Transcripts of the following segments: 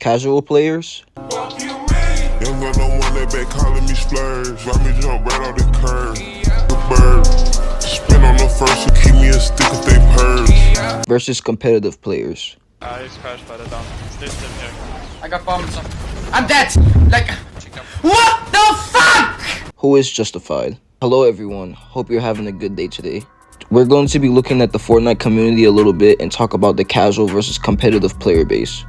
Casual players, Young got no one that back calling me splurge. Watch me jump right off the curb. The bird. Spin on the first to keep me a stick if they purge. versus competitive players. He's crashed by the down. Stay still here. I got bombs. I'm dead! Like, what the fuck? Who is justified? Hello everyone, hope you're having a good day today. We're going to be looking at the Fortnite community a little bit and talk about the casual versus competitive player base.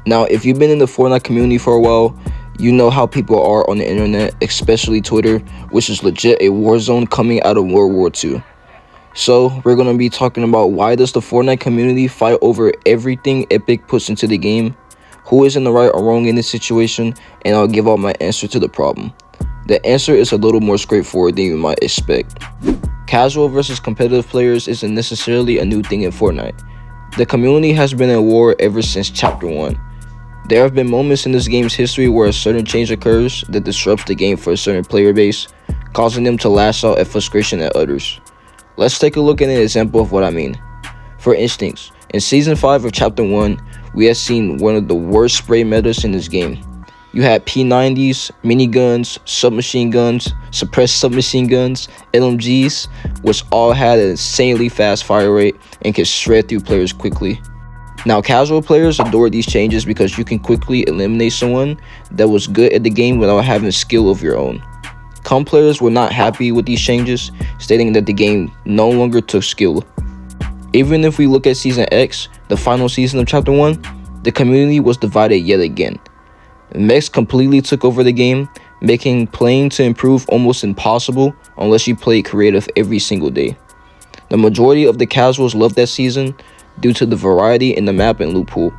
Now, if you've been in the Fortnite community for a while, you know how people are on the internet, especially Twitter, which is legit a war zone coming out of World War II. So, we're going to be talking about why does the Fortnite community fight over everything Epic puts into the game, who is in the right or wrong in this situation, and I'll give out my answer to the problem. The answer is a little more straightforward than you might expect. Casual versus competitive players isn't necessarily a new thing in Fortnite. The community has been at war ever since Chapter 1. There have been moments in this game's history where a certain change occurs that disrupts the game for a certain player base, causing them to lash out at frustration at others. Let's take a look at an example of what I mean. For instance, in Season 5 of Chapter 1, we have seen one of the worst spray metas in this game. You had P90s, miniguns, submachine guns, suppressed submachine guns, LMGs, which all had an insanely fast fire rate and could shred through players quickly. Now, casual players adore these changes because you can quickly eliminate someone that was good at the game without having skill of your own. Comp players were not happy with these changes, stating that the game no longer took skill. Even if we look at Season X, the final season of Chapter 1, the community was divided yet again. Mechs completely took over the game, making playing to improve almost impossible unless you played creative every single day. The majority of the casuals loved that season due to the variety in the map and loot pool.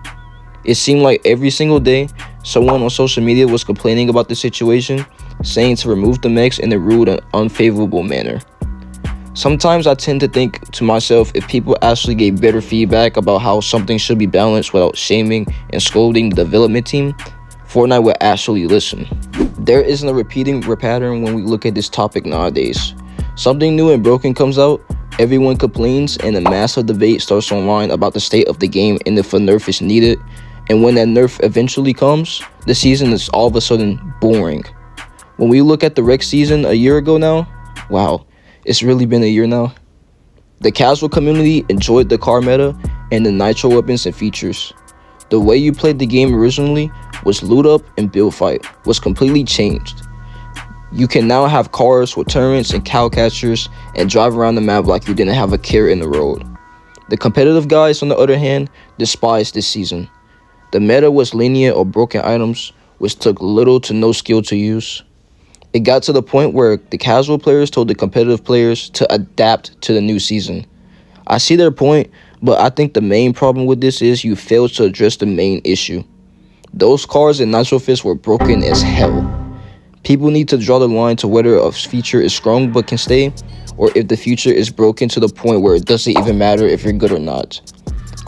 It seemed like every single day, someone on social media was complaining about the situation, saying to remove the mechs in a rude and unfavorable manner. Sometimes I tend to think to myself, if people actually gave better feedback about how something should be balanced without shaming and scolding the development team, Fortnite would actually listen. There isn't a repeating pattern when we look at this topic nowadays. Something new and broken comes out, everyone complains, and a massive debate starts online about the state of the game and if a nerf is needed. And when that nerf eventually comes, the season is all of a sudden boring. When we look at the Rex season a year ago now, wow, it's really been a year now. The casual community enjoyed the car meta and the nitro weapons and features. The way you played the game originally was loot up and build fight was completely changed. You can now have cars with turrets and cow catchers and drive around the map like you didn't have a care in the road. The competitive guys, on the other hand, despised this season. The meta was lenient or broken items, which took little to no skill to use. It got to the point where the casual players told the competitive players to adapt to the new season. I see their point, but I think the main problem with this is you failed to address the main issue. Those cars in Nitro Fist were broken as hell. People need to draw the line to whether a feature is strong but can stay, or if the feature is broken to the point where it doesn't even matter if you're good or not.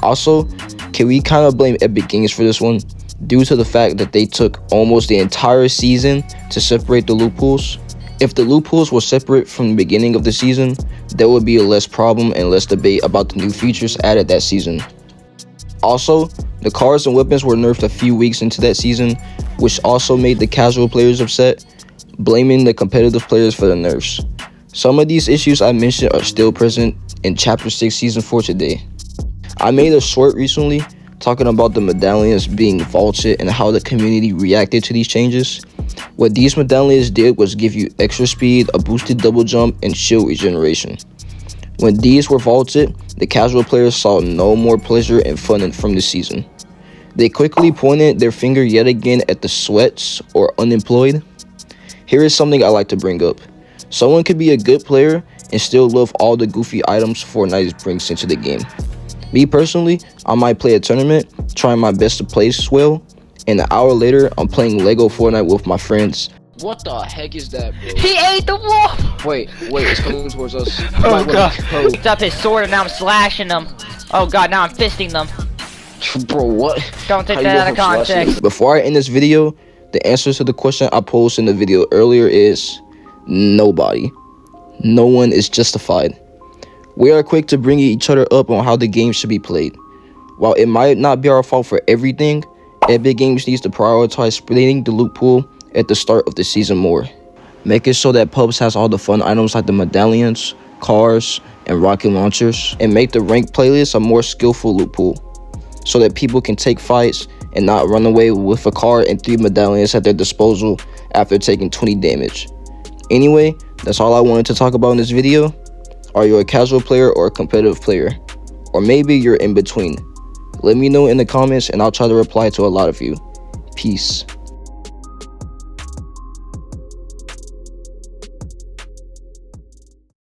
Also, can we kind of blame Epic Games for this one, due to the fact that they took almost the entire season to separate the loot pools? If the loot pools were separate from the beginning of the season, there would be a less problem and less debate about the new features added that season. Also, the cars and weapons were nerfed a few weeks into that season, which also made the casual players upset, blaming the competitive players for the nerfs. Some of these issues I mentioned are still present in Chapter 6 Season 4 today. I made a short recently talking about the medallions being vaulted and how the community reacted to these changes. What these medallions did was give you extra speed, a boosted double jump, and shield regeneration. When these were vaulted, the casual players saw no more pleasure and fun from this season. They quickly pointed their finger yet again at the sweats or unemployed. Here is something I like to bring up. Someone could be a good player and still love all the goofy items Fortnite brings into the game. Me personally, I might play a tournament, trying my best to place well, and an hour later, I'm playing Lego Fortnite with my friends. What the heck is that, bro? He ate the wall! Wait, it's coming towards us. Oh god. Picked up his sword and now I'm slashing them. Oh god, now I'm fisting them. Bro, what? Don't take that out of context. Before I end this video, the answer to the question I posed in the video earlier is nobody. No one is justified. We are quick to bring each other up on how the game should be played. While it might not be our fault for everything, Epic Games needs to prioritize splitting the loot pool at the start of the season more. Make it so that pubs has all the fun items like the medallions, cars, and rocket launchers, and make the ranked playlist a more skillful loot pool, so that people can take fights and not run away with a car and 3 medallions at their disposal after taking 20 damage. Anyway, that's all I wanted to talk about in this video. Are you a casual player or a competitive player? Or maybe you're in between. Let me know in the comments and I'll try to reply to a lot of you. Peace.